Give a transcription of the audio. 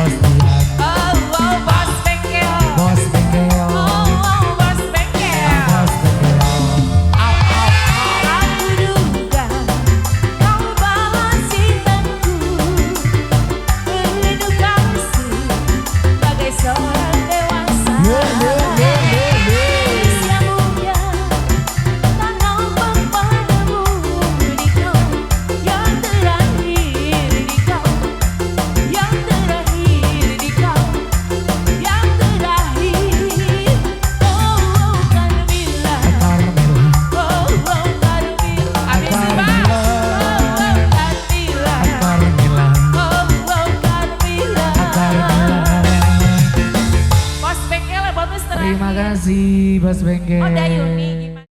Bos Dian. Bos bengkel. Bos bengkel. Bos bengkel. Bos bengkel. Aku duga kau balas cintaku, edukasi bagai seorang dewasa. Usia muda tak nampak padamu, di kau yang terakhir, di kau yang terakhir, di kau yang terakhir. Oh Carmilla, oh Carmilla, habis ini Bang. Carmilla. Carmilla. Carmilla. Bos bengkel buat Mister Terima Andi. kasih Bos Bengkel. Oh Dayuni.